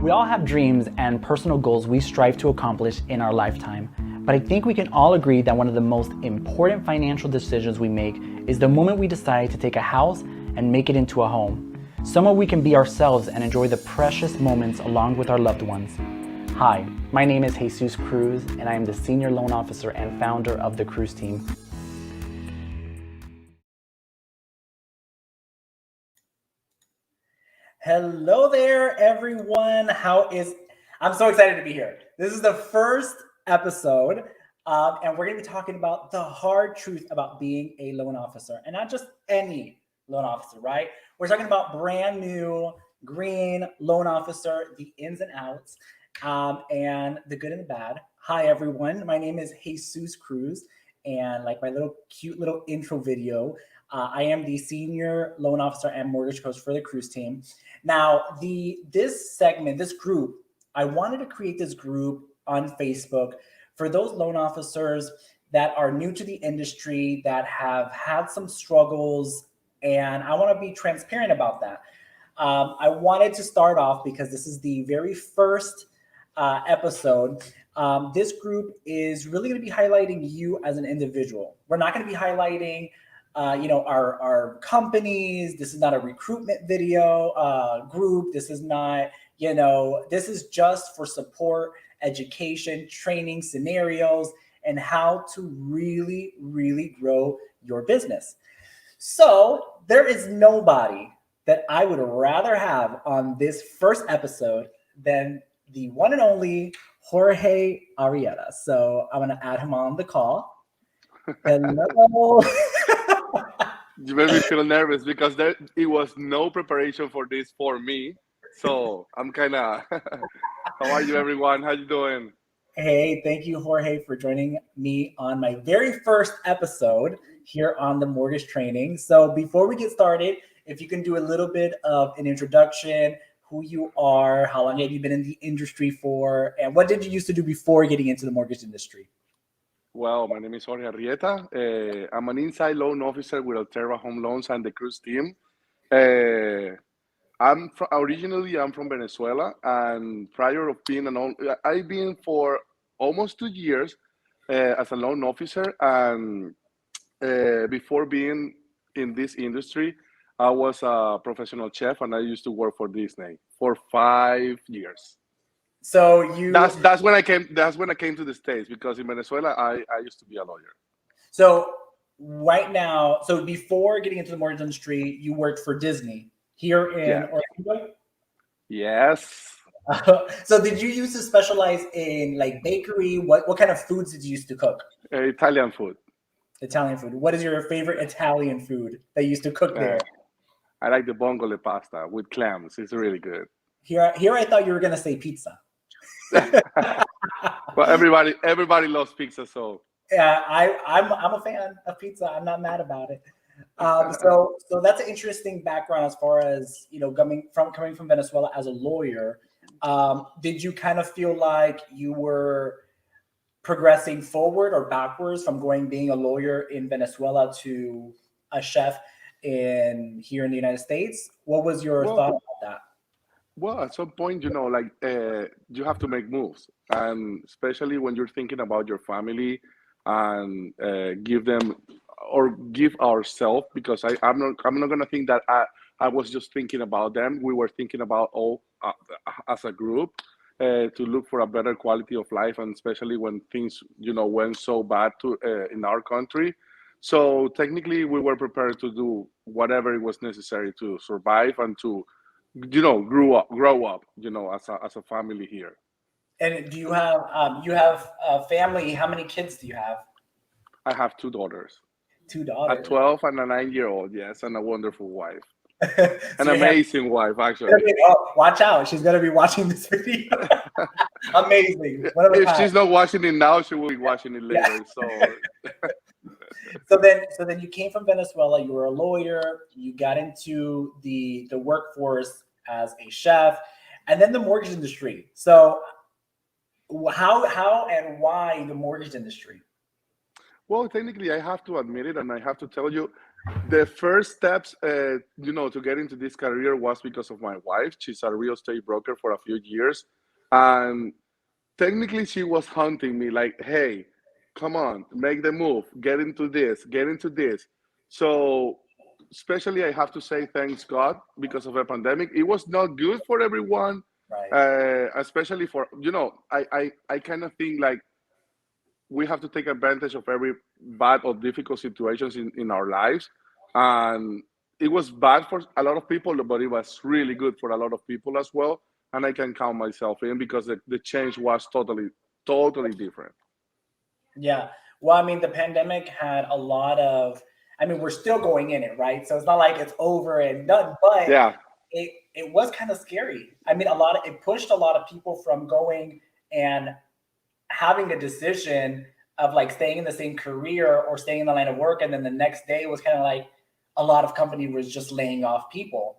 We all have dreams and personal goals we strive to accomplish in our lifetime, but I think we can all agree that one of the most important financial decisions we make is the moment we decide to take a house and make it into a home, somewhere we can be ourselves and enjoy the precious moments along with our loved ones. Hi, my name is Jesus Cruz, and I am the Senior Loan Officer and founder of the Cruz team. Hello there, everyone. I'm so excited to be here. This is the first episode, and we're going to be talking about the hard truth about being a loan officer, and not just any loan officer, right? We're talking about brand new green loan officer, the ins and outs, and the good and the bad. Hi, everyone. My name is Jesus Cruz, and like my cute little intro video, I am the Senior Loan Officer and Mortgage Coach for the Cruz team. Now, this group, I wanted to create this group on Facebook for those loan officers that are new to the industry, that have had some struggles, and I want to be transparent about that. I wanted to start off because this is the very first episode. This group is really going to be highlighting you as an individual. We're not going to be highlighting our companies. This is not a recruitment video group. This is not, this is just for support, education, training scenarios, and how to really, really grow your business. So there is nobody that I would rather have on this first episode than the one and only Jorge Arrieta. So I'm going to add him on the call. Hello. You made me feel nervous because it was no preparation for this for me. So I'm kind of. How are you, everyone? How you doing? Hey, thank you, Jorge, for joining me on my very first episode here on the Mortgage Training. So before we get started, if you can do a little bit of an introduction, who you are, how long have you been in the industry for, and what did you used to do before getting into the mortgage industry? Well, my name is Jorge Arrieta. I'm an inside loan officer with Alterra Home Loans and the Cruz team. Originally I'm from Venezuela, and prior of being I've been for almost 2 years as a loan officer, and before being in this industry, I was a professional chef, and I used to work for Disney for 5 years. So that's when I came. That's when I came to the States, because in Venezuela I used to be a lawyer. So right now, so before getting into the mortgage industry, you worked for Disney here in Orlando? Yes. So did you used to specialize in like bakery? What kind of foods did you used to cook? Italian food. Italian food. What is your favorite Italian food that you used to cook there? I like the vongole pasta with clams. It's really good. Here I thought you were gonna say pizza. Well, everybody loves pizza, so yeah, I'm a fan of pizza. I'm not mad about it. So that's an interesting background as far as coming from Venezuela as a lawyer. Did you kind of feel like you were progressing forward or backwards from being a lawyer in Venezuela to a chef here in the United States? What was your thought about that? Well, at some point, you have to make moves, and especially when you're thinking about your family and give them or give ourselves, because I'm not gonna think that I was just thinking about them. We were thinking about all as a group to look for a better quality of life, and especially when things went so bad in our country. So technically, we were prepared to do whatever it was necessary to survive and to grow up, as a family here. And do you have a family? How many kids do you have? I have 2 daughters. 2 daughters. A 12 and a 9-year-old, yes, and a wonderful wife. An So amazing wife, actually. Watch out. She's going to be watching this video. Amazing. If she's not watching it now, she will be watching it later. Yeah. So then you came from Venezuela, you were a lawyer, you got into the workforce as a chef, and then the mortgage industry. So how and why the mortgage industry? Well, technically, I have to admit it, and I have to tell you, The first steps, to get into this career was because of my wife. She's a real estate broker for a few years, and technically she was hunting me like, "Hey, come on, make the move, get into this, get into this." So, especially I have to say thanks God because of the pandemic. It was not good for everyone, Right. especially for I kind of think like we have to take advantage of every bad or difficult situations in our lives, and it was bad for a lot of people, but it was really good for a lot of people as well, and I can count myself in because the change was totally different. Yeah. Well, I mean, the pandemic had a lot of, I mean, we're still going in it, right? So it's not like it's over and done, but Yeah, it was kind of scary. I mean, it pushed a lot of people from going and having a decision of like staying in the same career or staying in the line of work. And then the next day was kind of like a lot of company was just laying off people.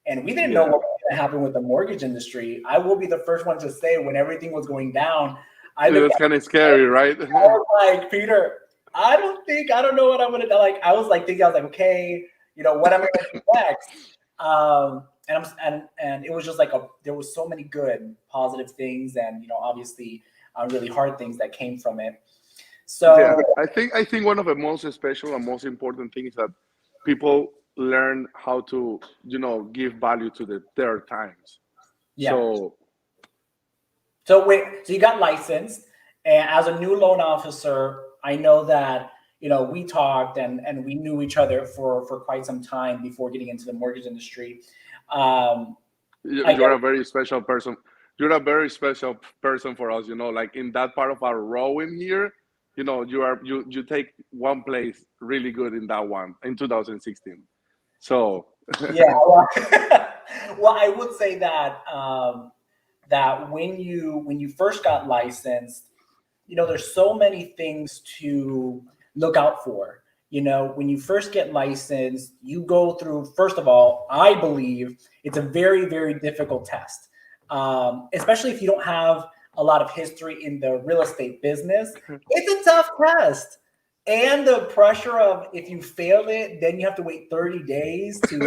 And we didn't know yeah. what was going to happen with the mortgage industry. I will be the first one to say when everything was going down, I It looked was kind of scary, right? I was like, Peter, I don't know what I'm gonna do. Like, I was like thinking, I was like, okay, what am I gonna do next? And it was just like there was so many good, positive things, and obviously, really hard things that came from it. So Yeah, I think one of the most special and most important things that people learn how to give value to their times. yeah. So So wait, so you got licensed, and as a new loan officer, I know that we talked and we knew each other for quite some time before getting into the mortgage industry. Um, I you're guess, a very special person. You're a very special person for us. Like in that part of our role in here, you take one place really good in that one in 2016. So yeah. Well, well, I would say that that when you first got licensed, there's so many things to look out for. When you first get licensed, you go through, first of all, I believe it's a very, very difficult test, especially if you don't have a lot of history in the real estate business. It's a tough test. And the pressure of if you failed it, then you have to wait 30 days to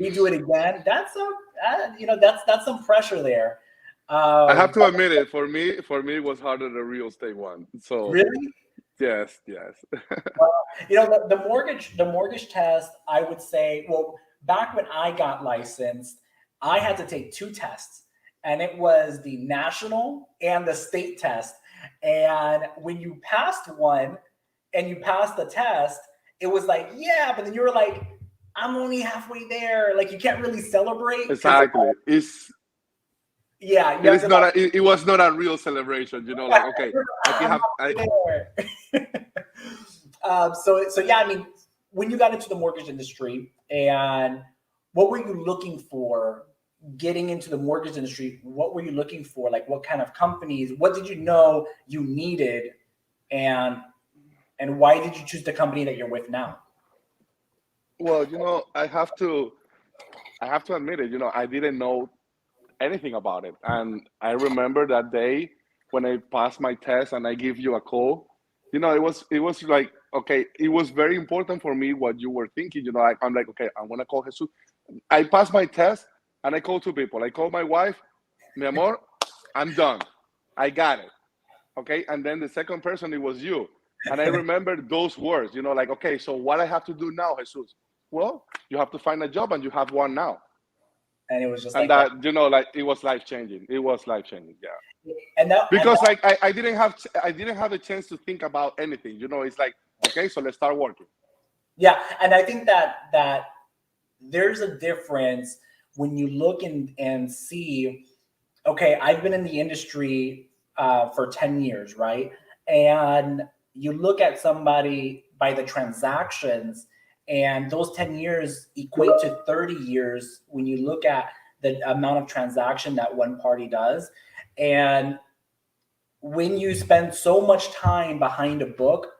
redo it again. That's some pressure there. I have Um, to admit it. For me, it was harder the real estate one. So really, yes, yes. the mortgage test, I would say, well, back when I got licensed, I had to take two tests, and it was the national and the state test. And when you passed one and you passed the test, it was like, yeah, but then you were like, I'm only halfway there. Like, you can't really celebrate because, Exactly. yeah, you It have is to not like, it was not a real celebration. Like okay, I can I'm have I halfway there. So yeah, I mean, when you got into the mortgage industry, and what were you looking for getting into the mortgage industry? What were you looking for? Like, what kind of companies? What did you know you needed, and why did you choose the company that you're with now? well, I have to admit it. I didn't know anything about it, and I remember that day when I passed my test and I give you a call. It was like okay, it was very important for me what you were thinking. Like I'm like okay, I'm gonna call Jesus. I passed my test and I called two people. I called my wife, mi amor, I'm done. I got it. Okay. And then the second person, it was you. And I remember those words, like, okay, so what I have to do now, Jesus? Well, you have to find a job and you have one now. And it was just And like that. that, like it was life changing. It was life changing. Yeah. And Because like I didn't have a chance to think about anything. It's like, okay, so let's start working. yeah, and I think that there's a difference when you look and see, okay, I've been in the industry for 10 years, right? And you look at somebody by the transactions, and those 10 years equate to 30 years when you look at the amount of transaction that one party does. And when you spend so much time behind a book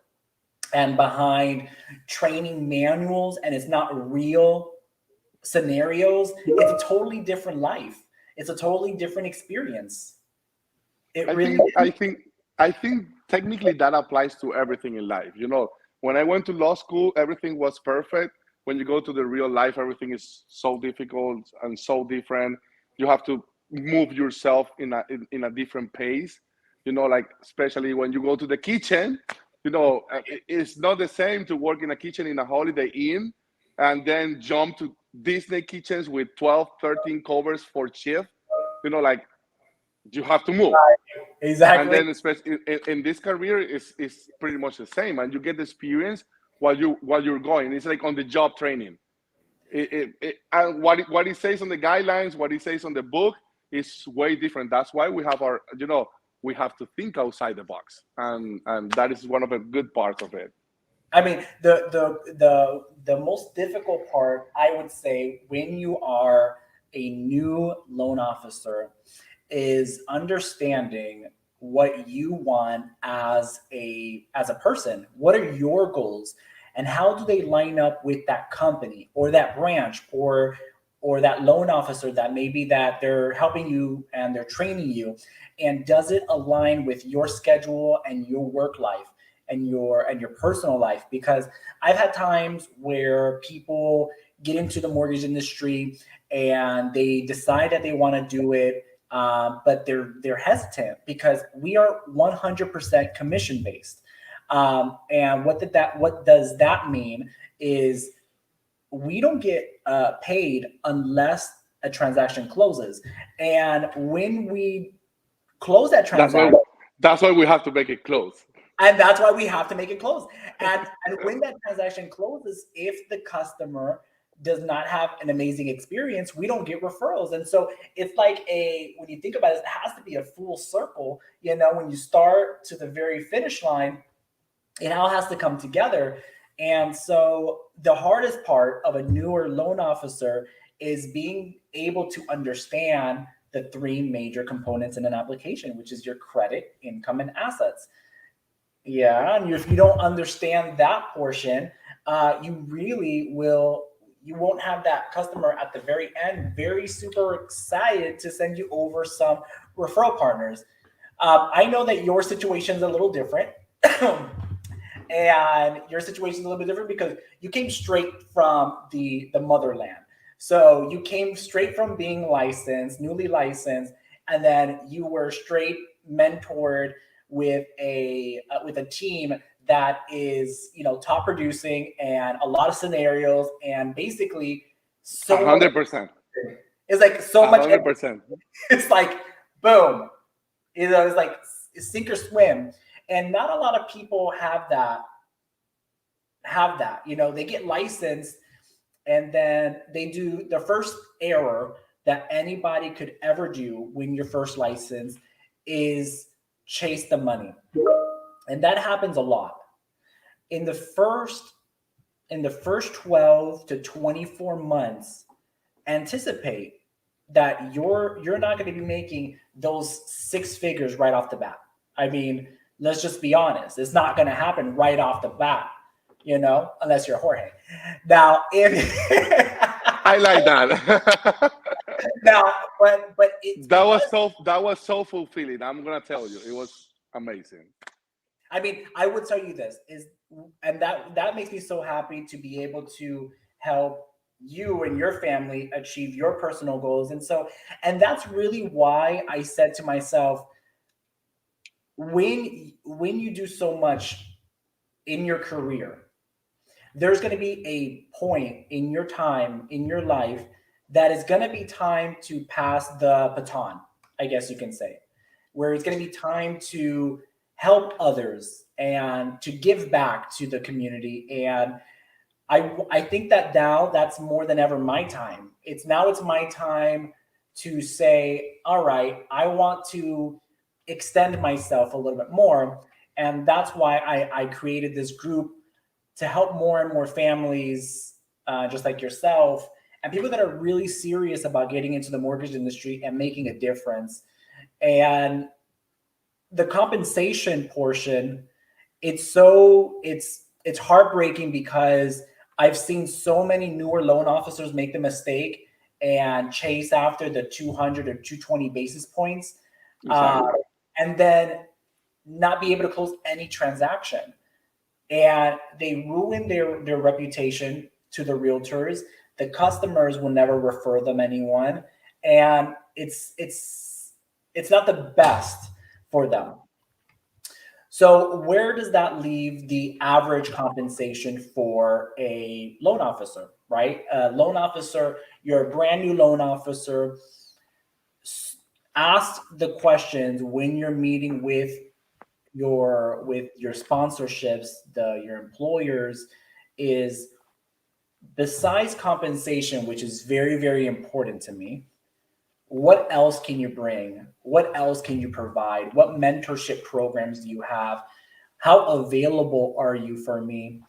and behind training manuals, and it's not real scenarios, it's a totally different life. It's a totally different experience. It I really think I is. think I think technically that applies to everything in life. when I went to law school, everything was perfect. When you go to the real life, everything is so difficult and so different. You have to move yourself in a different pace. Like especially when you go to the kitchen, it's not the same to work in a kitchen in a Holiday Inn and then jump to Disney kitchens with 12, 13 covers for shift. Like you have to move. And Exactly. then especially in this career is pretty much the same, and you get the experience while you're going. It's like on the job training. And what it says on the guidelines, what it says on the book is way different. That's why we have we have to think outside the box, and that is one of the good parts of it. I mean, the most difficult part, I would say, when you are a new loan officer, is understanding what you want as a person. What are your goals, and how do they line up with that company or that branch or that loan officer that maybe that they're helping you and they're training you, and does it align with your schedule and your work life and your personal life? Because I've had times where people get into the mortgage industry and they decide that they want to do it, but they're hesitant because we are 100% commission based. And what does that mean is we don't get paid unless a transaction closes. And when we close that transaction, That's why we have to make it close. and that's why we have to make it close. And when that transaction closes, if the customer does not have an amazing experience, we don't get referrals. And so it's like when you think about it, it has to be a full circle. When you start to the very finish line, it all has to come together. And so the hardest part of a newer loan officer is being able to understand the three major components in an application, which is your credit, income, and assets. Yeah, and if you don't understand that portion, you won't have that customer at the very end very super excited to send you over some referral partners. I know that your situation is a little different. And your situation is a little bit different because you came straight from the motherland. So you came straight from being licensed, newly licensed, and then you were straight mentored with a team that is top producing and a lot of scenarios, and basically so 100%. It's like so much. 100%. It's like boom. It's like sink or swim, and not a lot of people have that. They get licensed, and then they do the first error that anybody could ever do when you're first licensed is chase the money. And that happens a lot. In the first 12 to 24 months, anticipate that you're not going to be making those six figures right off the bat. I mean, let's just be honest. It's not going to happen right off the bat, unless you're Jorge. Now, if I like that. now, but that was so fulfilling. I'm gonna tell you, it was amazing. I mean, I would tell you this and that makes me so happy to be able to help you and your family achieve your personal goals. And that's really why I said to myself, when you do so much in your career, there's going to be a point in your time, in your life, that is going to be time to pass the baton, I guess you can say, where it's going to be time to help others and to give back to the community. And I think that now that's more than ever my time. It's my time to say, all right, I want to extend myself a little bit more. And that's why I created this group to help more and more families, just like yourself, and people that are really serious about getting into the mortgage industry and making a difference. And the compensation portion, it's heartbreaking because I've seen so many newer loan officers make the mistake and chase after the 200 or 220 basis points, Exactly. and then not be able to close any transaction. and they ruin their reputation to the realtors. The customers will never refer them anyone, and it's not the best for them. So where does that leave the average compensation for a loan officer, right? A loan officer, you're a brand new loan officer. Ask the questions when you're meeting with your sponsorships, your employers, is besides compensation, which is very, very important to me, what else can you bring? What else can you provide? What mentorship programs do you have? How available are you for me?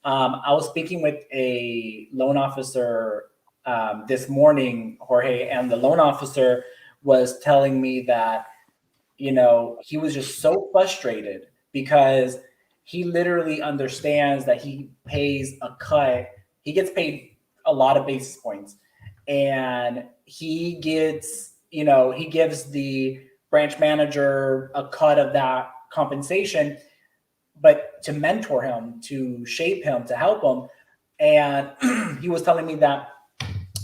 I was speaking with a loan officer this morning, Jorge, and the loan officer was telling me that, he was just so frustrated because he literally understands that he pays a cut. He gets paid a lot of basis points, and he gives the branch manager a cut of that compensation, but to mentor him, to shape him, to help him. And he was telling me that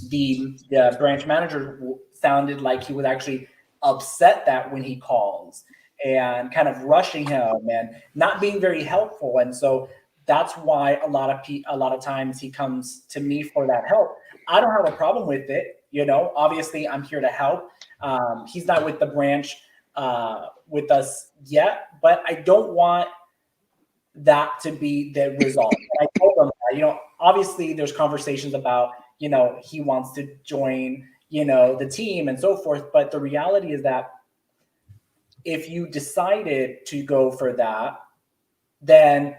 the branch manager sounded like he was actually upset that when he calls and kind of rushing him and not being very helpful. And so that's why a lot of times he comes to me for that help. I don't have a problem with it. Obviously I'm here to help. He's not with the branch with us yet, but I don't want that to be the result. And I told him that, obviously there's conversations about, he wants to join, the team and so forth. But the reality is that if you decided to go for that, then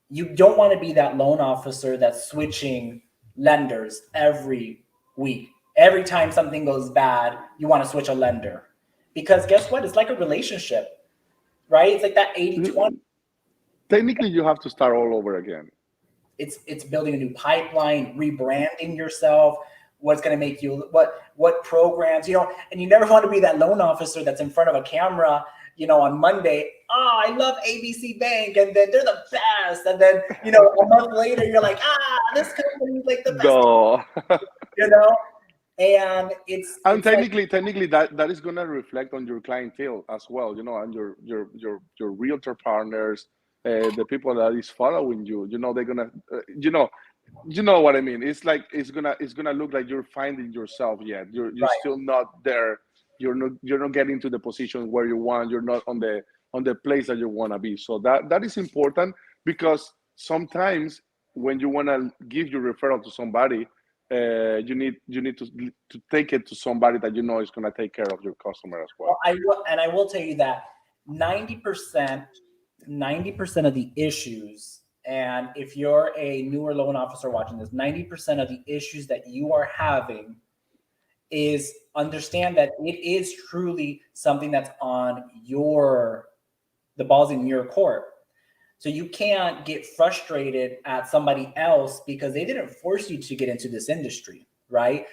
you don't want to be that loan officer that's switching lenders every week. Every time something goes bad, you want to switch a lender. Because guess what? It's like a relationship, right? It's like that 80-20. Technically, you have to start all over again. It's building a new pipeline, rebranding yourself, what's going to make you, what programs, and you never want to be that loan officer that's in front of a camera, on Monday. Oh, I love ABC Bank, and then they're the best. And then, a month later, you're like, this company's like the best. No. And and technically that is going to reflect on your clientele as well, and your realtor partners, the people that is following you, they're gonna, you know what I mean. It's like it's gonna look like you're finding yourself yet. You're Right. Still not there. You're not getting to the position where you want. You're not on the place that you want to be. So that is important, because sometimes when you want to give your referral to somebody, you need to take it to somebody that is going to take care of your customer as well. I will tell you that 90% of the issues, and if you're a newer loan officer watching this, 90% of the issues that you are having is, understand that it is truly something that's on the ball's in your court. So you can't get frustrated at somebody else because they didn't force you to get into this industry, right?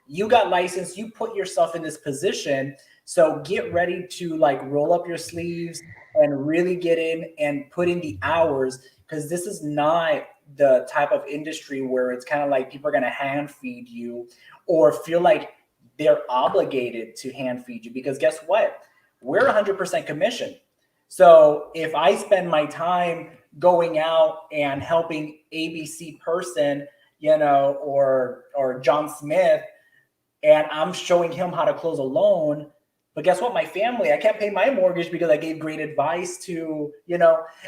You got licensed, you put yourself in this position. So get ready to roll up your sleeves and really get in and put in the hours, because this is not the type of industry where it's kind of like people are going to hand feed you or feel like they're obligated to hand feed you, because guess what? We're 100% commission. So if I spend my time going out and helping ABC person, or John Smith, and I'm showing him how to close a loan, but guess what? My family, I can't pay my mortgage because I gave great advice to,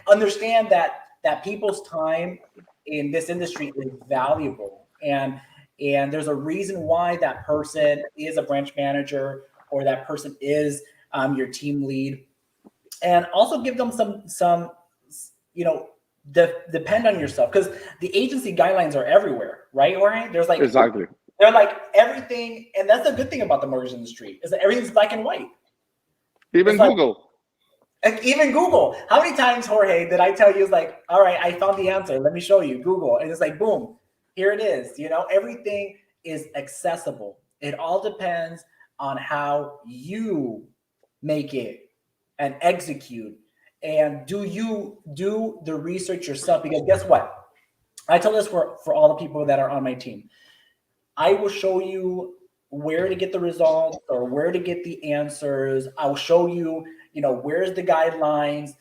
understand that people's time in this industry is valuable. And there's a reason why that person is a branch manager, or that person is your team lead. And also give them some depend on yourself, because the agency guidelines are everywhere, right? Jorge? There's exactly. They're like everything, and that's the good thing about the mortgage industry, is that everything's black and white. Even Google. Even Google. How many times, Jorge, did I tell you, it's like, all right, I found the answer. Let me show you. Google. And it's like, boom, here it is. Everything is accessible. It all depends on how you make it and execute And do you do the research yourself? Because guess what? I tell this for all the people that are on my team. I will show you where to get the results or where to get the answers. I'll show you, where's the guidelines,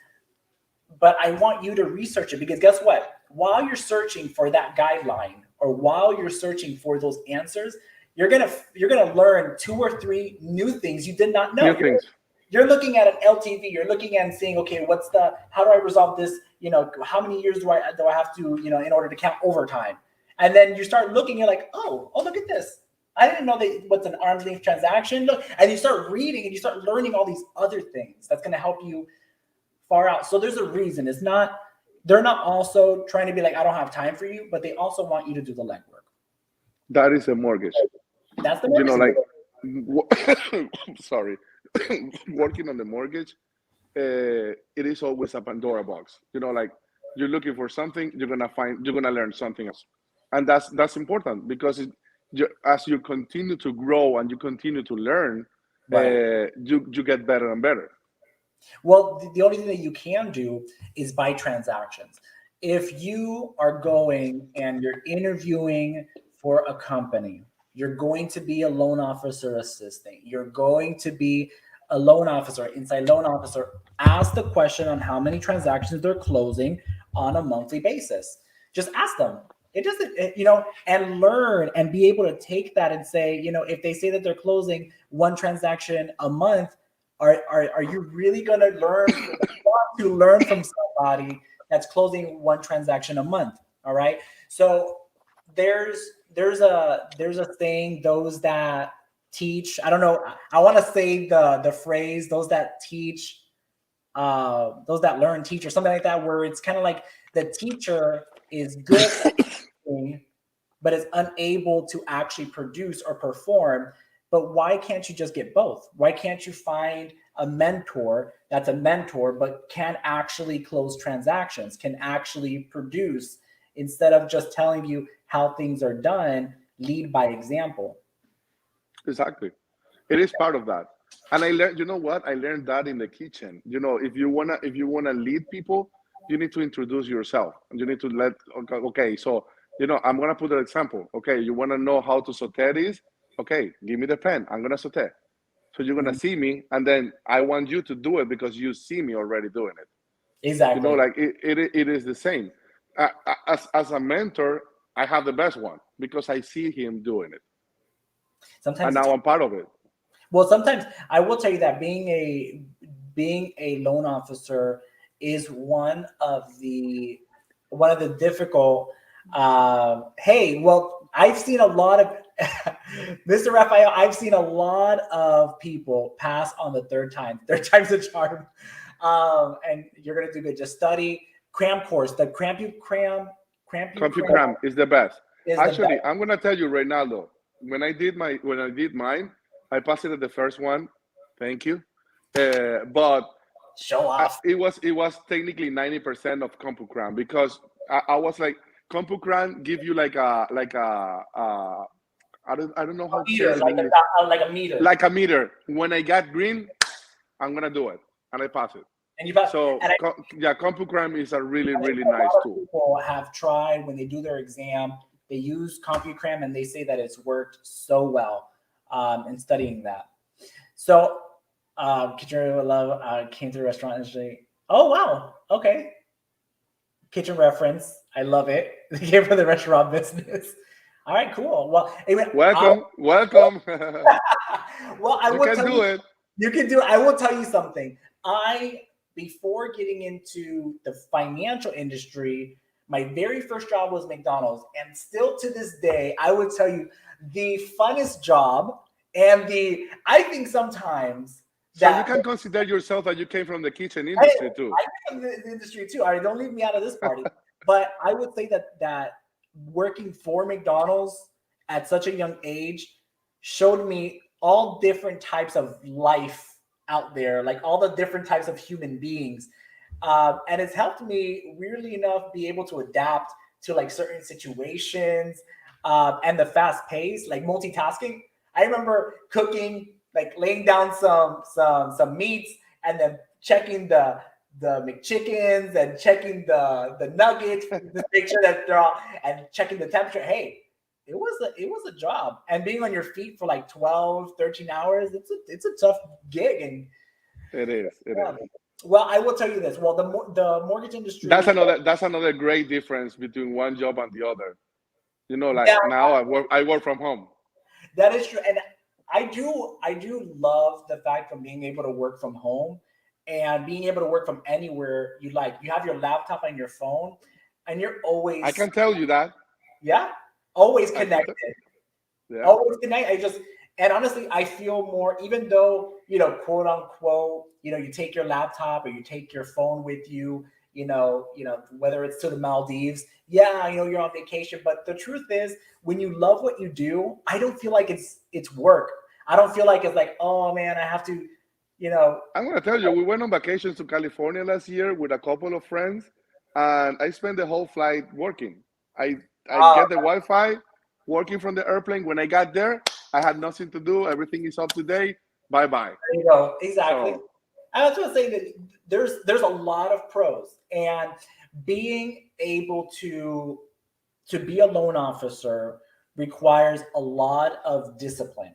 but I want you to research it because guess what? While you're searching for that guideline or while you're searching for those answers, you're gonna learn 2 or 3 new things you did not know. New things. You're looking at an LTV. You're looking at and saying, okay, how do I resolve this? How many years do I have to, in order to count overtime? And then you start looking, you're like, oh, look at this. I didn't know what's an arm's length transaction. Look, and you start reading and you start learning all these other things that's going to help you far out. So there's a reason. They're not also trying to be like, I don't have time for you, but they also want you to do the legwork. That is a mortgage. That's the mortgage. Sorry. Working on the mortgage, it is always a Pandora box. Like you're looking for something, you're gonna learn something else, and that's important because as you continue to grow and you continue to learn, Right. You get better and better. Well, the only thing that you can do is buy transactions. If you are going and you're interviewing for a company, you're going to be a loan officer assistant. You're going to be a loan officer, inside loan officer. Ask the question on how many transactions they're closing on a monthly basis. Just ask them. It doesn't, and learn and be able to take that and say, if they say that they're closing 1 transaction a month, are you really going to learn from somebody that's closing 1 transaction a month? All right. So there's a thing, those that teach, I don't know, I want to say the phrase, those that teach, those that learn teach or something like that, where it's kind of like the teacher is good at teaching, but is unable to actually produce or perform. But why can't you just get both? Why can't you find a mentor that's a mentor, but can actually close transactions, can actually produce, instead of just telling you how things are done, lead by example? Exactly. It is part of that. And I learned, I learned that in the kitchen. If you wanna lead people, you need to introduce yourself. And you need to okay, so I'm gonna put an example. Okay, you wanna know how to saute this? Okay, give me the pen. I'm gonna saute. So you're gonna see me, and then I want you to do it because you see me already doing it. Exactly. Like it is the same. As a mentor, I have the best one because I see him doing it. Sometimes, and now I'm part of it. Well, sometimes I will tell you that being a loan officer is one of the difficult. I've seen a lot of Mr. Raphael. I've seen a lot of people pass on the third time. Third time's a charm, and you're gonna do good. Just study cram course. The CompuCram is the best. Actually, I'm gonna tell you right now, though. When I did mine, I passed it at the first one. Thank you. But show off. It was technically 90% of CompuCram because I was like, CompuCram give you like a I don't know how to say it. Like a meter. Like a meter. When I got green, I'm gonna do it, and I pass it. And you pass. So CompuCram is a really nice tool. People have tried when they do their exam. They use CompuCram and they say that it's worked so well in studying that. So, Kitchen Love came to the restaurant industry. Oh, wow. Okay. Kitchen reference. I love it. They came from the restaurant business. All right, cool. Well, welcome. Well, I will tell you. You can do it. I will tell you something. Before getting into the financial industry, my very first job was McDonald's, and still to this day, I would tell you the funnest job, and I think sometimes that you can consider yourself that you came from the kitchen industry too. I came from the industry too. All right, don't leave me out of this party. But I would say that working for McDonald's at such a young age showed me all different types of life out there, like all the different types of human beings. And it's helped me, weirdly enough, be able to adapt to like certain situations and the fast pace, like multitasking. I remember cooking, like laying down some meats and then checking the the McChickens and checking the nuggets to make sure that they're all and checking the temperature. Hey, it was a job. And being on your feet for like 12, 13 hours, it's a tough gig. And It is. It yeah. is. Well, I will tell you this. Well, the mortgage industry. That's another great difference between one job and the other. You know, like Yeah, now I work from home. that is true. And I do love the fact of being able to work from home and being able to work from anywhere you like. You have your laptop and your phone, and you're always I can tell you that. yeah, always I can connected. Yeah. Always connected. And honestly, I feel more, even though, quote unquote, you take your laptop or you take your phone with you, whether it's to the Maldives, yeah, you're on vacation. But the truth is, when you love what you do, I don't feel like it's work. I don't feel like it's like, oh man, I have to, you know, I'm gonna tell you, we went on vacations to California last year with a couple of friends, and I spent the whole flight working. I uh, get the Wi-Fi, working from the airplane. When I got there, I had nothing to do. Everything is up to date. Bye bye. exactly. So I was going to say that there's a lot of pros, and being able to be a loan officer requires a lot of discipline.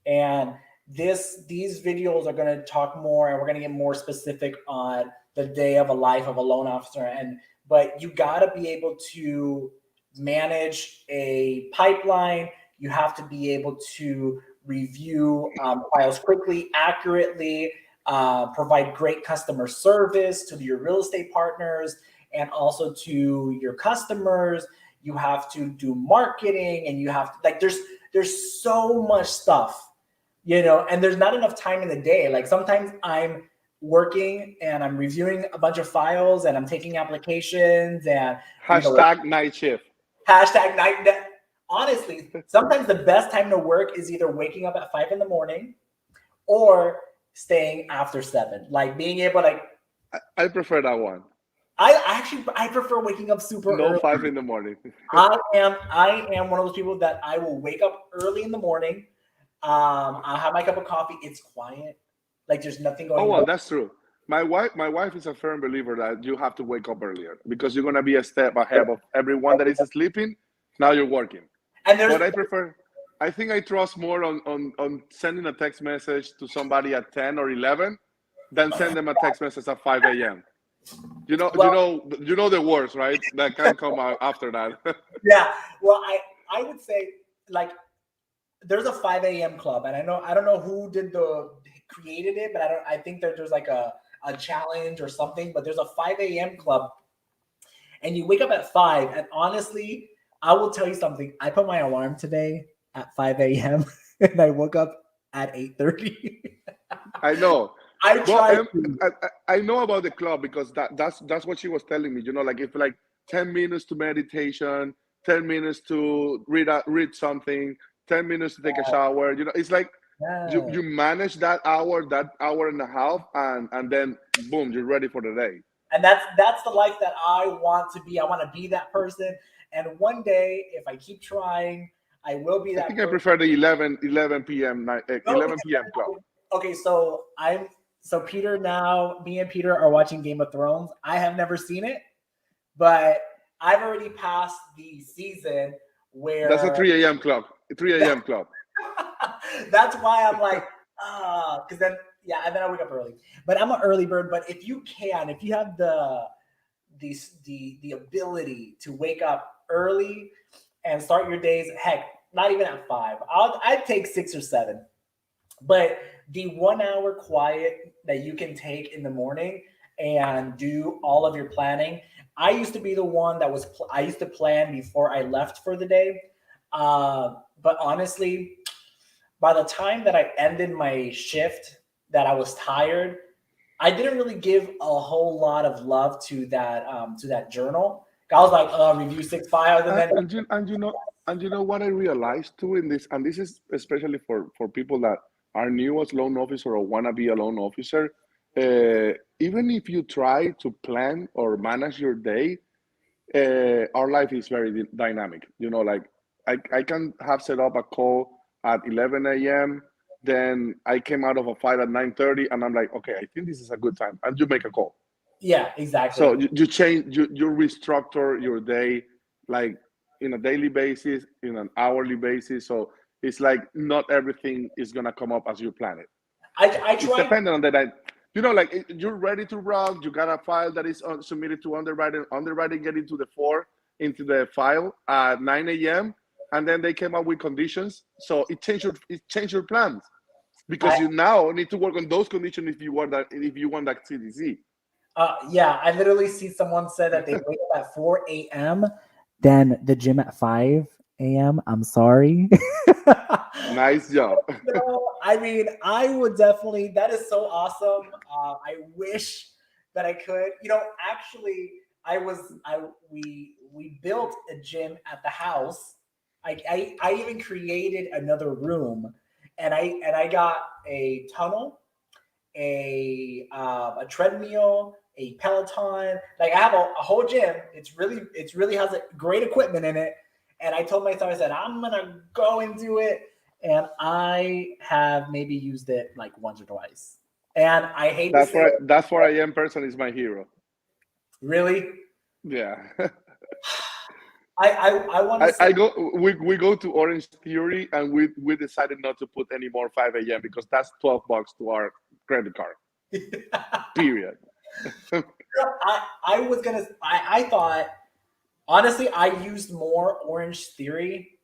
And these videos are going to talk more, and we're going to get more specific on the day of a life of a loan officer. But you got to be able to manage a pipeline. You have to be able to review files quickly, accurately, provide great customer service to your real estate partners and also to your customers. You have to do marketing, and you have to, like, there's so much stuff, and there's not enough time in the day. Like, sometimes I'm working and I'm reviewing a bunch of files and I'm taking applications and hashtag night shift. hashtag night. Honestly, sometimes the best time to work is either waking up at 5 in the morning or staying after 7. Like, being able to, like, I prefer that one. I prefer waking up super No early. 5 in the morning. I am one of those people that I will wake up early in the morning. I'll have my cup of coffee. It's quiet. Like, there's nothing going Oh well, on. that's true. My wife is a firm believer that you have to wake up earlier because you're gonna be a step ahead of everyone that is sleeping. Now you're working. And there's But I think I trust more on sending a text message to somebody at 10 or 11 than send them a text message at 5 a.m. You know the worst, right? That can come out after that. yeah. Well, I would say, like, there's a 5 a.m. club, and I don't know who created it, but I think that there's like a challenge or something. But there's a 5 a.m. club, and you wake up at 5. And honestly, I will tell you something. I put my alarm today at 5 a.m. and I woke up at 8:30. I know. I Well, tried. I know about the club because that's what she was telling me. Like if like 10 minutes to meditation, 10 minutes to read something, 10 minutes to take a shower. It's like you manage that hour and a half, and then boom, you're ready for the day. And that's the life that I want to be. I want to be that person. And one day, if I keep trying, I will be that I think person. I prefer the 11 p.m. 11 p.m. club. Okay, so Peter, now me and Peter are watching Game of Thrones. I have never seen it, but I've already passed the season where That's a 3 a.m. club. 3 a.m. club. That's why I'm like, because then I wake up early. But I'm an early bird. But if you have the ability to wake up early and start your days, heck, not even at 5. I'd take 6 or 7. But the 1 hour quiet that you can take in the morning and do all of your planning. I used to be the one that I used to plan before I left for the day. But honestly, by the time that I ended my shift, that I was tired, I didn't really give a whole lot of love to that journal. I was like, review 6 files, and then And you know what I realized too in this, and this is especially for people that are new as loan officer or want to be a loan officer. Even if you try to plan or manage your day, our life is very dynamic. Like I can have set up a call at 11 a.m. Then I came out of a fight at 9:30, and I'm like, okay, I think this is a good time, and you make a call. Yeah, exactly. So you change, you restructure your day, like in a daily basis, in an hourly basis. So it's like not everything is gonna come up as you plan it. I It's tried. dependent on that. Like you're ready to rock. You got a file that is submitted to underwriting. Underwriting get into the file at 9 a.m. and then they came up with conditions. So it changed your plans because I you now need to work on those conditions if you want that CDC. Yeah, I literally see someone said that they wake up at 4 a.m., then the gym at 5 a.m. I'm sorry. Nice job. No, I mean, I would definitely. That is so awesome. I wish that I could. Actually, I was. I we built a gym at the house. I even created another room, and I got a tunnel, a treadmill, a Peloton. Like I have a whole gym. It's really has a great equipment in it. And I told myself, I said, I'm gonna go and do it. And I have maybe used it like once or twice. And I hate to That's say why it, that's why I am person is my hero. really. Yeah. I want to say I go we go to Orange Theory and we decided not to put any more 5 a.m. because that's $12 to our credit card. Period. I was gonna I thought honestly I used more Orange Theory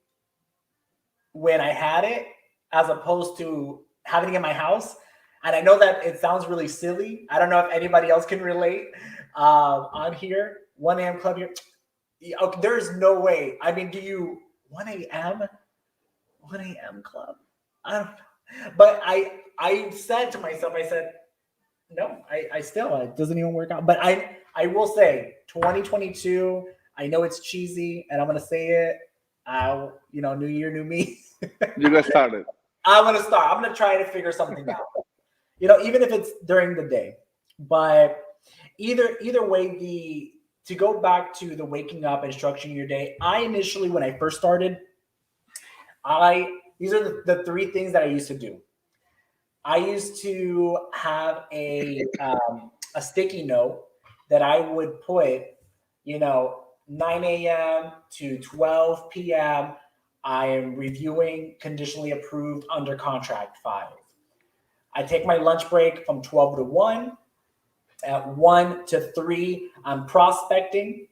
when I had it as opposed to having it in my house. And I know that it sounds really silly. I don't know if anybody else can relate on here. 1 a.m. club here. Okay, there's no way. I mean, do you 1 a.m. 1 a.m. club? I don't know. But I said to myself, I said, no, I still it doesn't even work out. But I will say 2022, I know it's cheesy and I'm gonna say it. New year, new me. You got started. I'm gonna start. I'm gonna try to figure something out. Even if it's during the day. But either way, to go back to the waking up and structuring your day, I initially when I first started, these are the three things that I used to do. I used to have a sticky note that I would put, 9 a.m. to 12 p.m. I am reviewing conditionally approved under contract files. I take my lunch break from 12 to 1. At 1 to 3, I'm prospecting.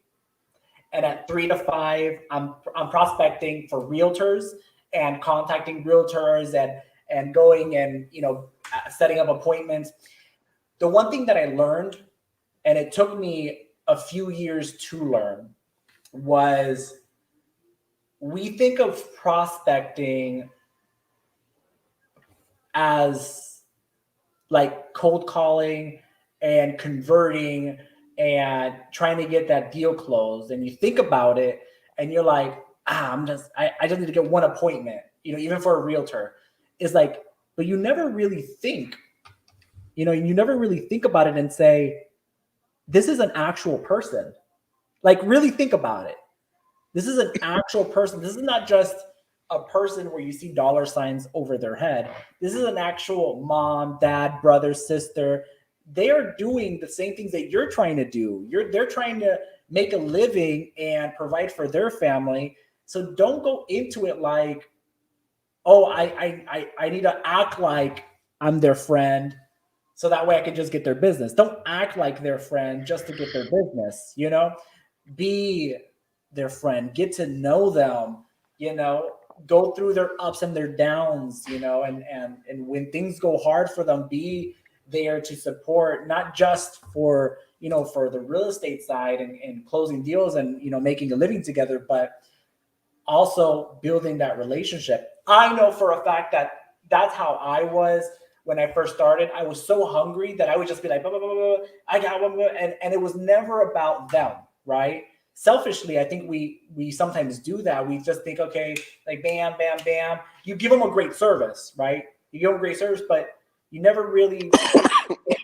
And at 3 to 5, I'm prospecting for realtors and contacting realtors and going and setting up appointments. The one thing that I learned, and it took me a few years to learn, was we think of prospecting as like cold calling and converting and trying to get that deal closed. And you think about it and you're like, I just need to get one appointment, even for a realtor. It's like, but you never really think, you never really think about it and say, this is an actual person. Like really think about it. This is an actual person. This is not just a person where you see dollar signs over their head. This is an actual mom, dad, brother, sister. They are doing the same things that you're trying to do. They're trying to make a living and provide for their family. So don't go into it like, oh, I need to act like I'm their friend so that way I can just get their business. Don't act like their friend just to get their business, Be their friend, get to know them, go through their ups and their downs, and when things go hard for them, be there to support, not just for, for the real estate side and closing deals and, making a living together, but also building that relationship. I know for a fact that that's how I was when I first started. I was so hungry that I would just be like, blah, blah, blah, blah, I got one, and it was never about them, right? Selfishly, I think we sometimes do that. We just think, okay, like bam, bam, bam. You give them a great service, right? You give them great service, but you never really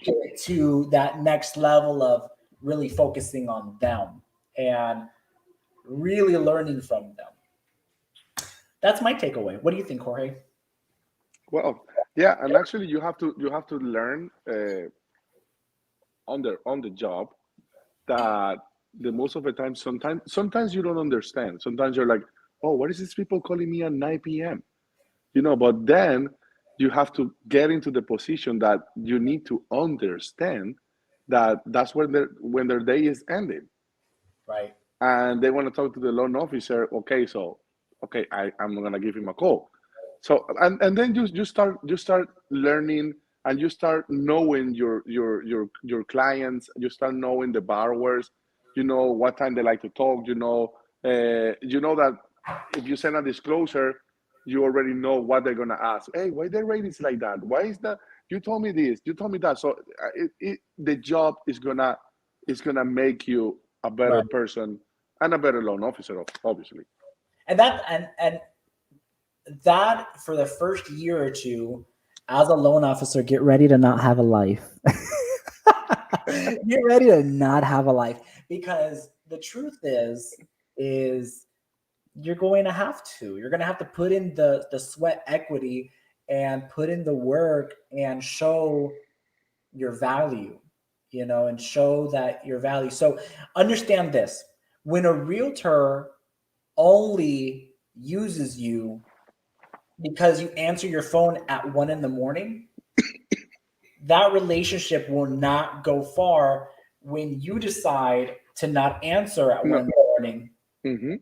get to that next level of really focusing on them and really learning from them. That's my takeaway. What do you think, Jorge? Well, yeah, and actually you have to learn on the job that the most of the time, sometimes you don't understand. Sometimes you're like, oh, what is these people calling me at 9 p.m.? But then you have to get into the position that you need to understand that that's when their day is ending, Right. and they want to talk to the loan officer. Okay, I'm gonna give him a call. So and then you start learning, and you start knowing your clients. You start knowing the borrowers. You know what time they like to talk. You know that if you send a disclosure, you already know what they're gonna ask. Hey, why the rate is like that? Why is that? You told me this. You told me that. So the job is gonna make you a better Right. person and a better loan officer, obviously. And that for the first year or two as a loan officer, get ready to not have a life. Get ready to not have a life, because the truth is you're going to have to. You're going to have to put in the sweat equity and put in the work and show your value, and show that your value. So understand this: when a realtor only uses you because you answer your phone at 1 a.m, that relationship will not go far when you decide to not answer at No. 1 a.m. Hmm.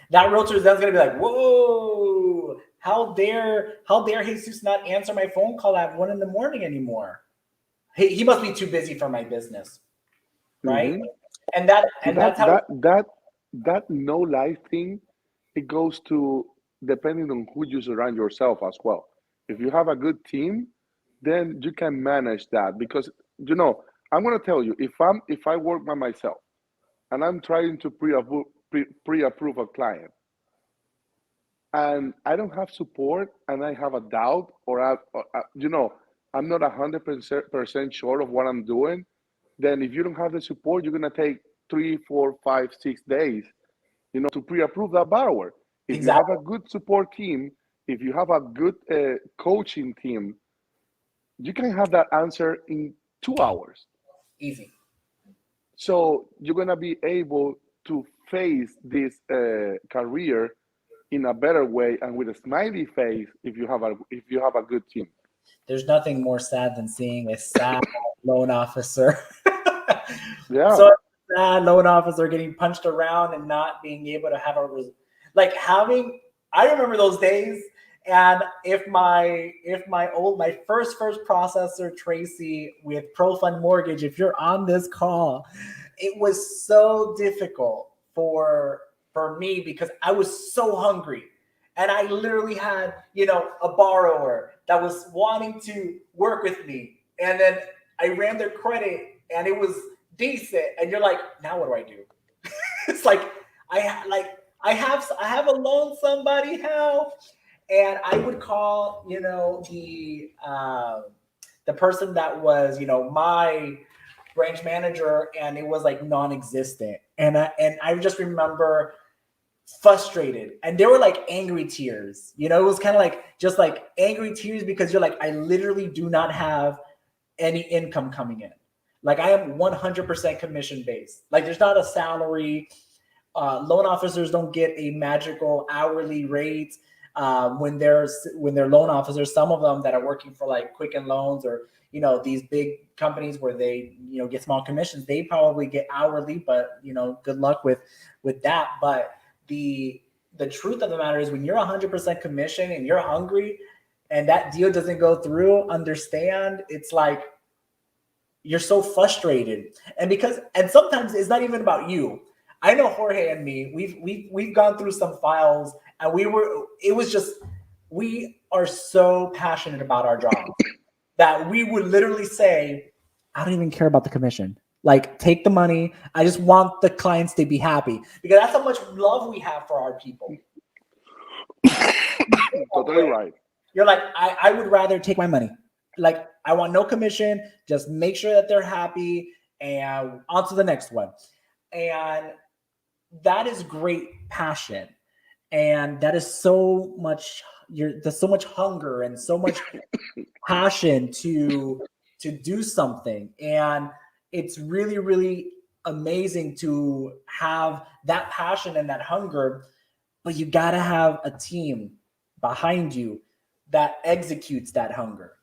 That realtor is then going to be like, whoa, how dare Jesus not answer my phone call at 1 a.m. anymore? He must be too busy for my business. Right. Hmm. And That that's how. that that that no life thing, it goes to depending on who you surround yourself as well. If you have a good team, then you can manage that, because I'm gonna tell you, if I work by myself and I'm trying to pre-approve a client, and I don't have support, and I have a doubt, I'm not 100% sure of what I'm doing, then if you don't have the support, you're gonna take 3, 4, 5, 6 days, to pre-approve that borrower. If you have Exactly. a good support team, if you have a good coaching team, you can have that answer in 2 hours. Easy. So you're gonna be able to face this career in a better way and with a smiley face if you have a good team. There's nothing more sad than seeing a sad loan officer. Yeah. So sad loan officer getting punched around and not being able to have I remember those days. And if my first processor, Tracy, with ProFund Mortgage, if you're on this call, it was so difficult for me because I was so hungry. And I literally had, a borrower that was wanting to work with me. And then I ran their credit and it was decent. And you're like, now what do I do? It's like, I have a loan, somebody help. And I would call, the person that was, my branch manager, and it was like non-existent. And I just remember frustrated, and they were like angry tears. It was kind of like just like angry tears because you're like, I literally do not have any income coming in. Like I am 100% commission based. Like there's not a salary. Loan officers don't get a magical hourly rate. When they're loan officers, some of them that are working for like Quicken Loans or these big companies where they get small commissions, they probably get hourly, but good luck with that. But the truth of the matter is, when you're 100% commission and you're hungry and that deal doesn't go through, understand, it's like you're so frustrated. And sometimes it's not even about you. I know Jorge and me, we've gone through some files, and we are so passionate about our job that we would literally say, I don't even care about the commission. Like, take the money. I just want the clients to be happy, because that's how much love we have for our people. Totally right. You're like, I would rather take my money. Like, I want no commission. Just make sure that they're happy, and on to the next one. And that is great passion. And that is so much, there's so much hunger and so much passion to do something. And it's really, really amazing to have that passion and that hunger, but you got to have a team behind you that executes that hunger.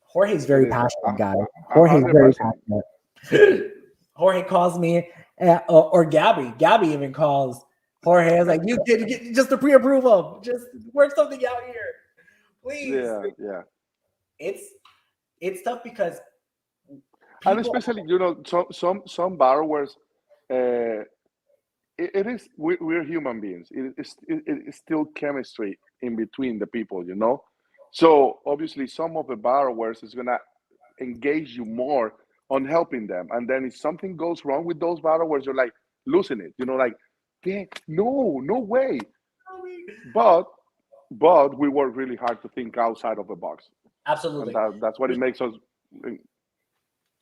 Jorge's very It is passionate guy. a Jorge's hundred very percent. passionate. Jorge calls me, or Gabby. Gabby even calls Jorge. I was like, you get just a pre-approval. Just work something out here, please. Yeah, yeah. It's tough because And people. especially, some borrowers, uh, it is we're human beings. It's still chemistry in between the people. So obviously, some of the borrowers is gonna engage you more on helping them, and then if something goes wrong with those borrowers, you're like losing it. Like, no way. But we work really hard to think outside of the box, and Absolutely. that's what it makes us.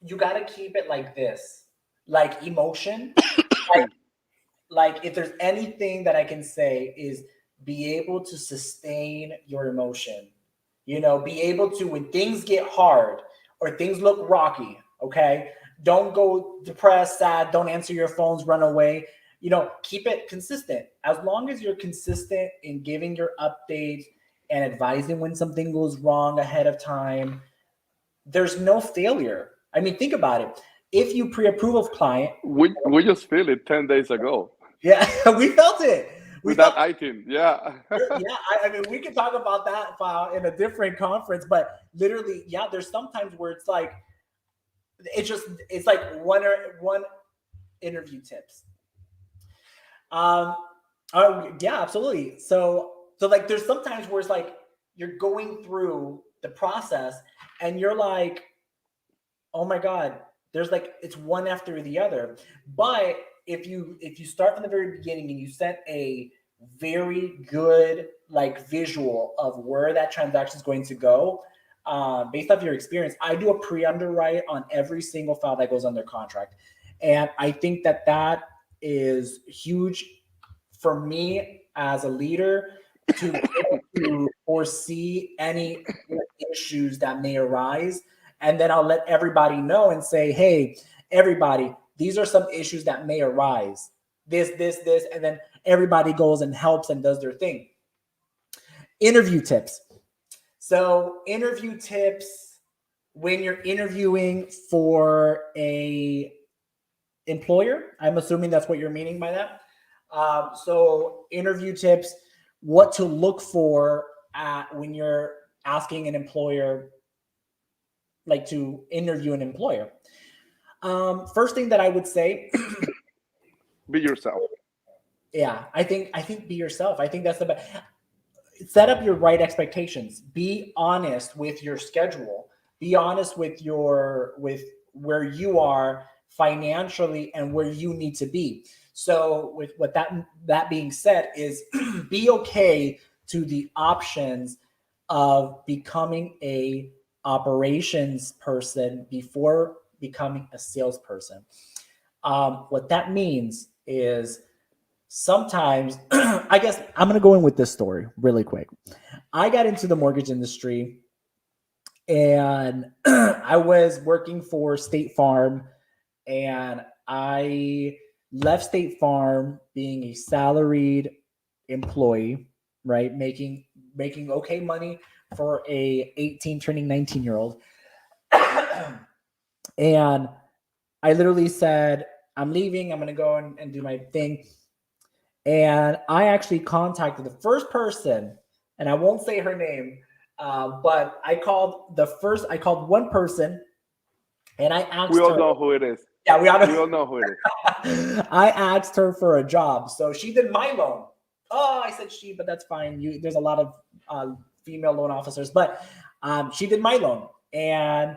You got to keep it like this, like emotion. like, like if there's anything that I can say is be able to sustain your emotion. Be able to, when things get hard or things look rocky, okay? Don't go depressed, sad, don't answer your phones, run away. Keep it consistent. As long as you're consistent in giving your updates and advising when something goes wrong ahead of time, there's no failure. I mean, think about it. If you pre-approve a client, We just feel it 10 days ago yeah, we felt it. We with felt that item. Yeah. yeah, I mean, we can talk about that file in a different conference, but literally, yeah, there's sometimes where it's like, it's like one interview tips. Yeah, absolutely. So like, there's sometimes where it's like you're going through the process and you're like, oh my God, there's like, it's one after the other. But if you start from the very beginning and you set a very good like visual of where that transaction is going to go, based off your experience, I do a pre-underwrite on every single file that goes under contract. And I think that is huge for me as a leader to foresee any issues that may arise. And then I'll let everybody know and say, hey, everybody, these are some issues that may arise. This, and then everybody goes and helps and does their thing. Interview tips. So interview tips when you're interviewing for a employer. I'm assuming that's what you're meaning by that. So interview tips, what to look for when you're asking an employer, like to interview an employer. First thing that I would say, Be yourself. yeah, I think be yourself. I think that's the best. Set up your right expectations. Be honest with your schedule. Be honest with where you are financially and where you need to be. So with what that being said is be okay to the options of becoming a operations person before becoming a salesperson. What that means is sometimes, I guess I'm going to go in with this story really quick. I got into the mortgage industry and I was working for State Farm, and I left State Farm being a salaried employee, right? Making okay money for a 18 turning 19-year-old. And I literally said, I'm leaving. I'm going to go and do my thing. And I actually contacted the first person, and I won't say her name, but I called one person, and I asked her. We all know who it is. Yeah, we all know who it is. I asked her for a job, so she did my loan. Oh, I said she, but that's fine. There's a lot of female loan officers, but she did my loan. And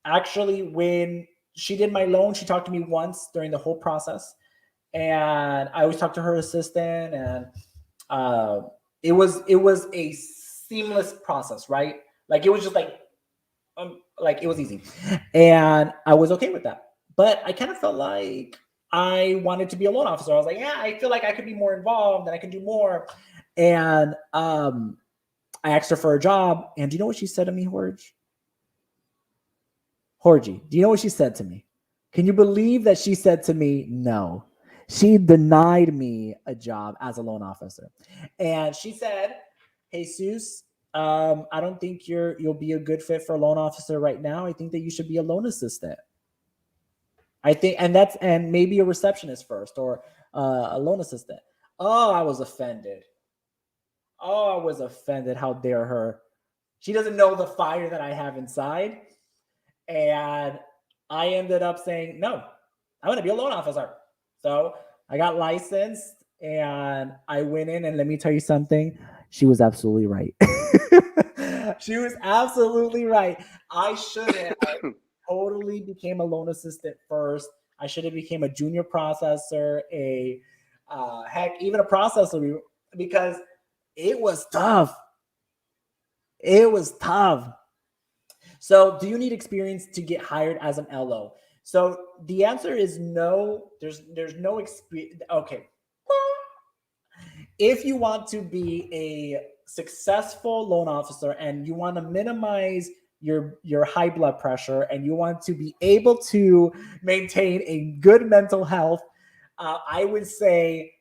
actually, when she did my loan, she talked to me once during the whole process. And I always talked to her assistant, and it was a seamless process, right? Like it was just like it was easy, and I was okay with that. But I kind of felt like I wanted to be a loan officer. I was like, yeah, I feel like I could be more involved and I can do more. And I asked her for a job, and do you know what she said to me, Jorge? Do you know what she said to me? Can you believe that she said to me, no? She denied me a job as a loan officer. And she said, Jesus, I don't think you'll be a good fit for a loan officer right now. I think that you should be a loan assistant. I think, and maybe a receptionist first, or a loan assistant. Oh, I was offended. Oh, I was offended. How dare her? She doesn't know the fire that I have inside. And I ended up saying, no, I want to be a loan officer. So I got licensed and I went in, and let me tell you something. She was absolutely right. She was absolutely right. I should have totally became a loan assistant first. I should have became a junior processor, heck, even a processor, because it was tough. It was tough. So, do you need experience to get hired as an LO? So the answer is no. There's no experience. Okay. If you want to be a successful loan officer and you want to minimize your high blood pressure and you want to be able to maintain a good mental health, I would say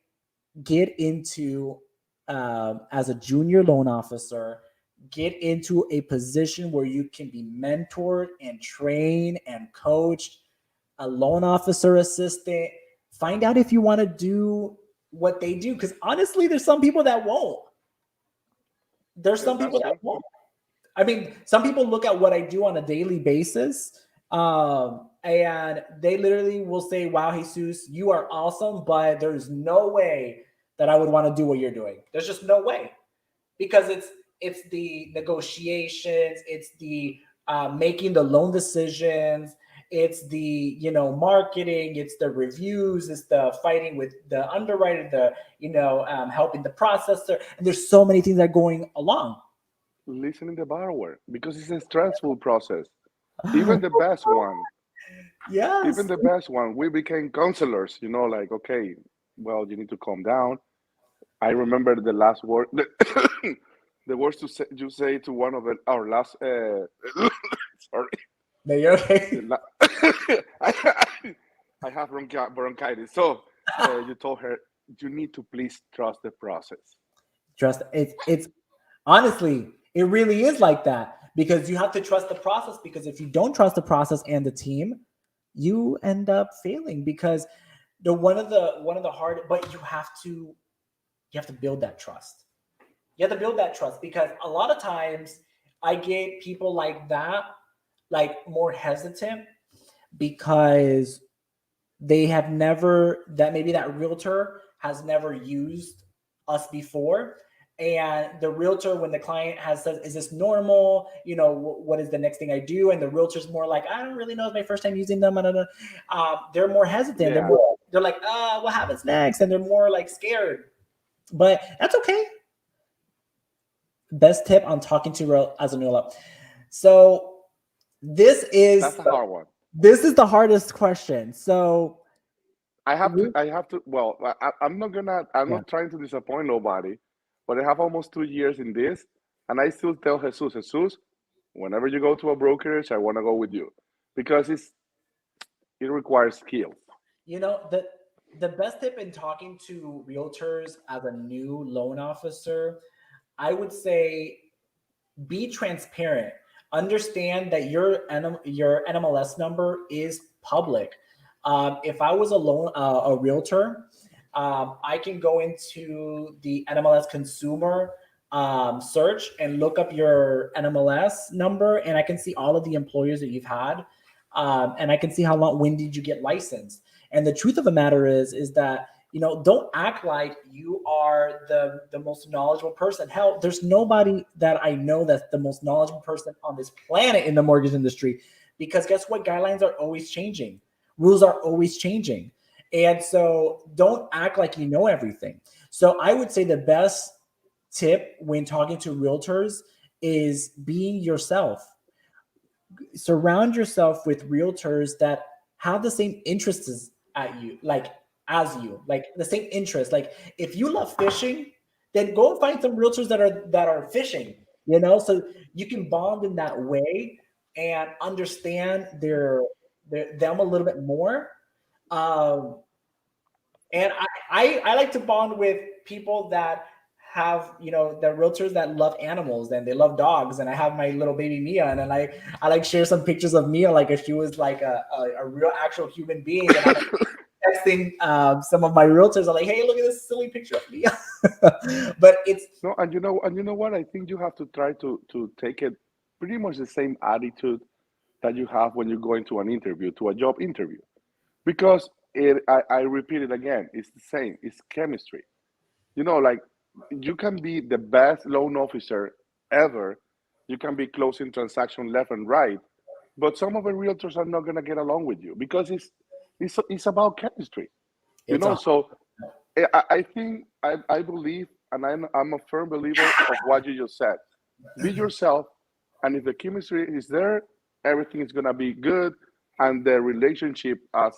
get into as a junior loan officer, get into a position where you can be mentored and trained and coached, a loan officer assistant. Find out if you want to do what they do, because honestly, there's some people that won't. There's some people that won't. I mean, some people look at what I do on a daily basis, and they literally will say, wow, Jesus, you are awesome, but there's no way that I would want to do what you're doing. There's just no way, because it's the negotiations, it's the making the loan decisions, it's the marketing, it's the reviews, it's the fighting with the underwriter, the helping the processor, and there's so many things that are going along. Listening the borrower, because it's a stressful process. Even the best one. Yes. Even the best one. We became counselors, like, okay, well, you need to calm down. I remember the last word, the words you say to one of our last, sorry. No, you're okay. I have bronchitis. So you told her, you need to please trust the process. Trust. It's honestly, it really is like that, because you have to trust the process, because if you don't trust the process and the team, you end up failing, because one of the hard, but you have to build that trust. You have to build that trust, because a lot of times I get people like that, like more hesitant, because they have never, that maybe that realtor has never used us before. And the realtor, when the client has said, is this normal? What is the next thing I do? And the realtor's more like, I don't really know. It's my first time using them. They're more hesitant. Yeah. They're like, what happens next? And they're more like scared. But that's okay. Best tip on talking to as a new LO. So that's a hard one. This is the hardest question. So I have to. Well, I'm not trying to disappoint nobody, but I have almost 2 years in this, and I still tell Jesus, whenever you go to a brokerage, I want to go with you, because it requires skill. The best tip in talking to realtors as a new loan officer, I would say, be transparent. Understand that your NMLS number is public. If I was a realtor, I can go into the NMLS consumer search and look up your NMLS number, and I can see all of the employers that you've had, and I can see when did you get licensed. And the truth of the matter is that don't act like you are the most knowledgeable person. Hell, there's nobody that I know that's the most knowledgeable person on this planet in the mortgage industry, because guess what? Guidelines are always changing. Rules are always changing. And so don't act like you know everything. So I would say the best tip when talking to realtors is being yourself. Surround yourself with realtors that have the same interests as you, like the same interest. Like if you love fishing, then go and find some realtors that are fishing, so you can bond in that way and understand their them a little bit more. Um, and I like to bond with people that have, you know, the realtors that love animals and they love dogs. And I have my little baby Mia, and then I like share some pictures of Mia like if she was like a real actual human being. And I'm texting some of my realtors. I'm like, hey, look at this silly picture of Mia. But it's No, and you know what? I think you have to try to take it pretty much the same attitude that you have when you go into an interview, to a job interview, because I repeat it again. It's the same. It's chemistry. You know, like you can be the best loan officer ever. You can be closing transaction left and right, but some of the realtors are not gonna get along with you because it's about chemistry. You it's know, a so I think I believe, and I'm a firm believer of what you just said. Be yourself, and if the chemistry is there, everything is gonna be good, and the relationship as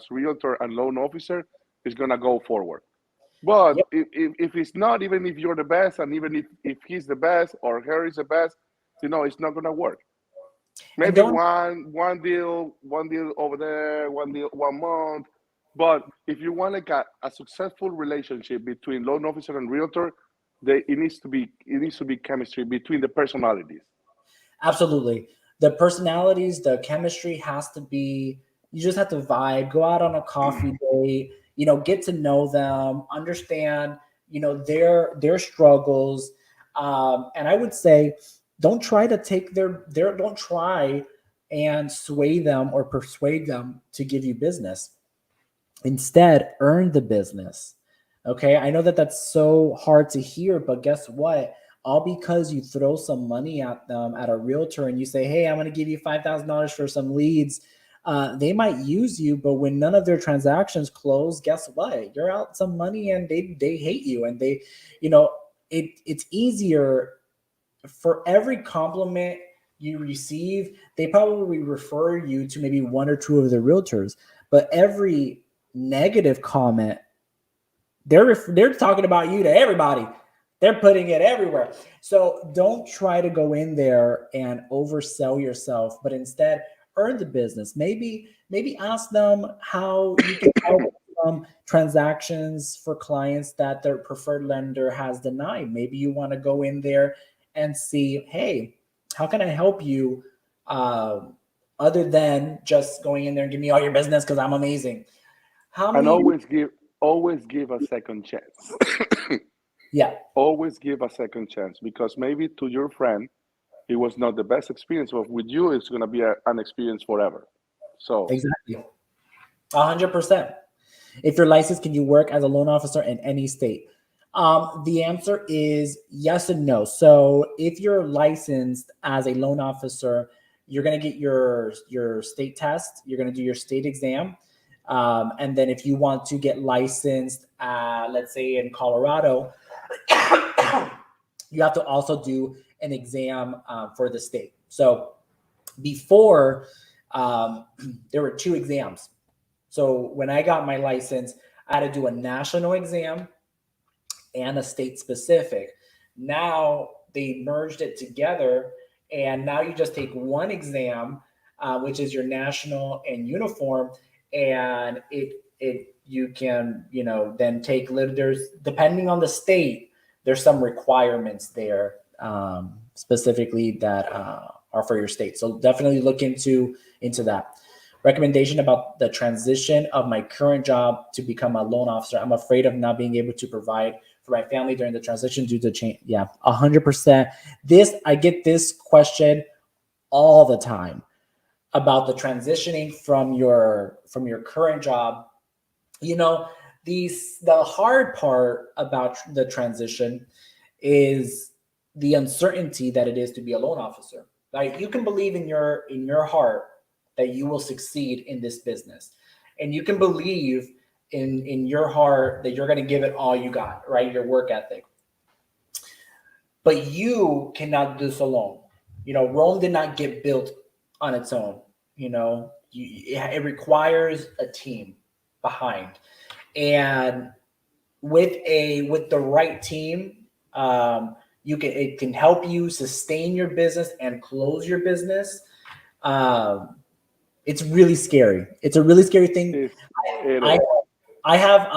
realtor and loan officer is gonna go forward. But yep. if it's not, even if you're the best, and even if he's the best or her is the best, you know, it's not gonna work. And Maybe don't one deal over there, one deal 1 month. But if you want like a successful relationship between loan officer and realtor, it needs to be chemistry between the personalities. absolutely. The personalities, the chemistry has to be, you just have to vibe, go out on a coffee date, you know, get to know them, understand, you know, their struggles. And I would say don't try to take their don't try and sway them or persuade them to give you business. Instead, earn the business. Okay. I know that that's so hard to hear, but guess what? All because you throw some money at them, at a realtor, and you say, hey, I'm going to give you $5,000 for some leads. They might use you, but when none of their transactions close, guess what? You're out some money, and they hate you. And they, you know, it's easier for every compliment you receive, they probably refer you to maybe one or two of the realtors. But every negative comment, they're talking about you to everybody. They're putting it everywhere. So don't try to go in there and oversell yourself, but instead earn the business. Maybe ask them how you can help transactions for clients that their preferred lender has denied. Maybe you want to go in there and see, hey, how can I help you? Other than just going in there and give me all your business because I'm amazing. How And many? always give a second chance. Yeah, Always give a second chance, because maybe to your friend it was not the best experience, but with you it's going to be an experience forever. So exactly. 100%. If you're licensed, can you work as a loan officer in any state? The answer is yes and no. So if you're licensed as a loan officer, you're going to get your state test. You're going to do your state exam. And then if you want to get licensed, let's say in Colorado, you have to also do an exam for the state. So before, there were two exams. So when I got my license, I had to do a national exam and a state specific. Now they merged it together, and now you just take one exam, which is your national and uniform, and it you can, you know, then take there's, depending on the state, there's some requirements there, specifically that are for your state. So definitely look into that. Recommendation about the transition of my current job to become a loan officer. I'm afraid of not being able to provide for my family during the transition due to change. Yeah, 100%. I get this question all the time about the transitioning from your current job. You know, the hard part about the transition is the uncertainty that it is to be a loan officer. Like, you can believe in your heart that you will succeed in this business, and you can believe in your heart that you're going to give it all you got, right? Your work ethic. But you cannot do this alone. You know, Rome did not get built on its own. You know, it requires a team behind, and with the right team, it can help you sustain your business and close your business. It's really scary. It's a really scary thing. It I is. I have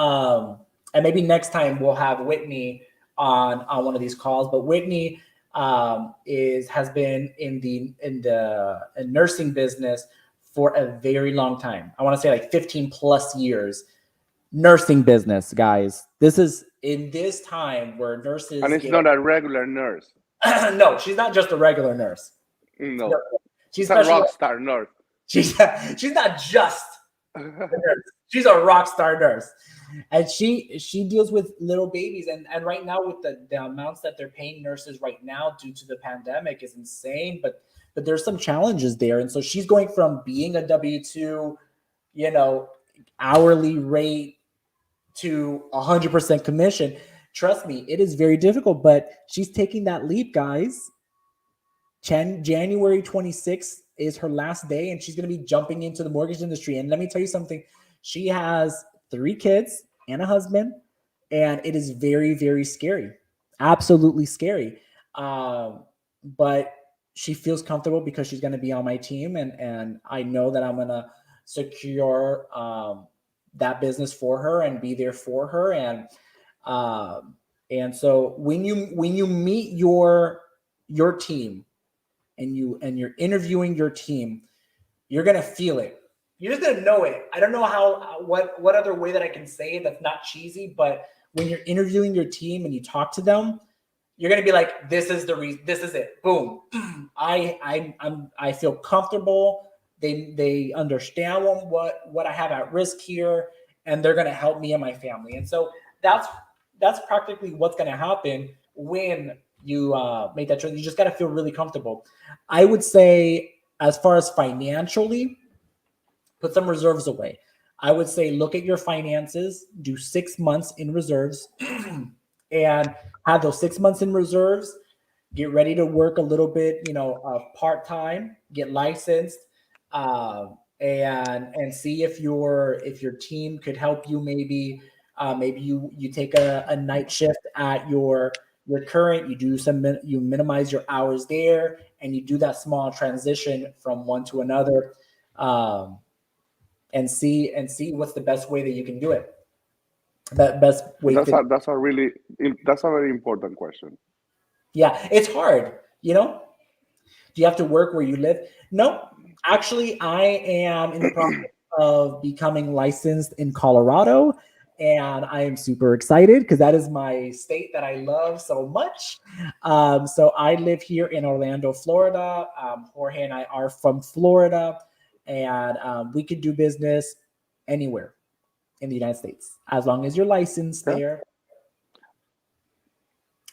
and maybe next time we'll have Whitney on one of these calls. But Whitney has been in the nursing business for a very long time. I want to say like 15 plus years. Nursing business, guys. This is in this time where nurses And it's not a regular nurse. no, she's not just a regular nurse. No, She's it's a rock star nurse. She's not just a nurse. She's a rock star nurse. And she deals with little babies. And right now with the amounts that they're paying nurses right now due to the pandemic is insane. But there's some challenges there. And so she's going from being a W-2, hourly rate to 100% commission. Trust me, it is very difficult, but she's taking that leap, guys. January 26th is her last day, and she's going to be jumping into the mortgage industry. And let me tell you something. She has 3 kids and a husband, and it is very, very scary. Absolutely scary. But she feels comfortable because she's going to be on my team, and I know that I'm going to secure that business for her and be there for her. And so when you meet your team and you're interviewing your team, you're gonna feel it. You're just gonna know it. I don't know what other way that I can say it that's not cheesy, but when you're interviewing your team and you talk to them, you're gonna be like, this is the reason. This is it. Boom. I feel comfortable. They understand what I have at risk here, and they're gonna help me and my family. And so that's practically what's gonna happen when you make that choice. You just got to feel really comfortable. I would say, as far as financially, put some reserves away. I would say look at your finances, do 6 months in reserves, and have those 6 months in reserves. Get ready to work a little bit, part time. Get licensed, and see if your team could help you. Maybe you take a night shift at your current, you minimize your hours there, and you do that small transition from one to another, and see what's the best way that you can do it. That best way. That's a very important question. Yeah, it's hard. Do you have to work where you live? No, actually, I am in the process of becoming licensed in Colorado. And I am super excited because that is my state that I love so much. So I live here in Orlando, Florida. Jorge and I are from Florida, and we could do business anywhere in the United States as long as you're licensed there.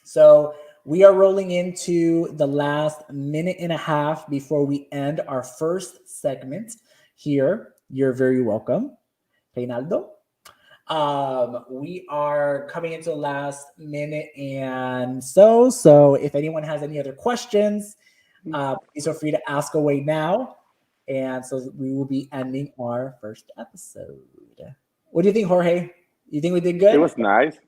So we are rolling into the last minute and a half before we end our first segment here. You're very welcome, Reinaldo. We are coming into the last minute, and so if anyone has any other questions, please feel free to ask away now. And so we will be ending our first episode. What do you think, Jorge? You think we did good? It was nice.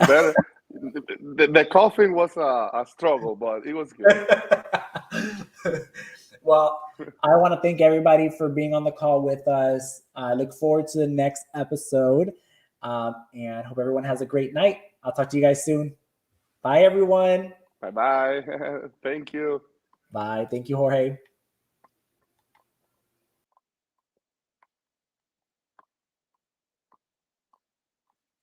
Better. the coughing was a struggle, but it was good. Well, I want to thank everybody for being on the call with us. I look forward to the next episode, and hope everyone has a great night. I'll talk to you guys soon. Bye, everyone. Bye-bye. Thank you. Bye. Thank you, Jorge.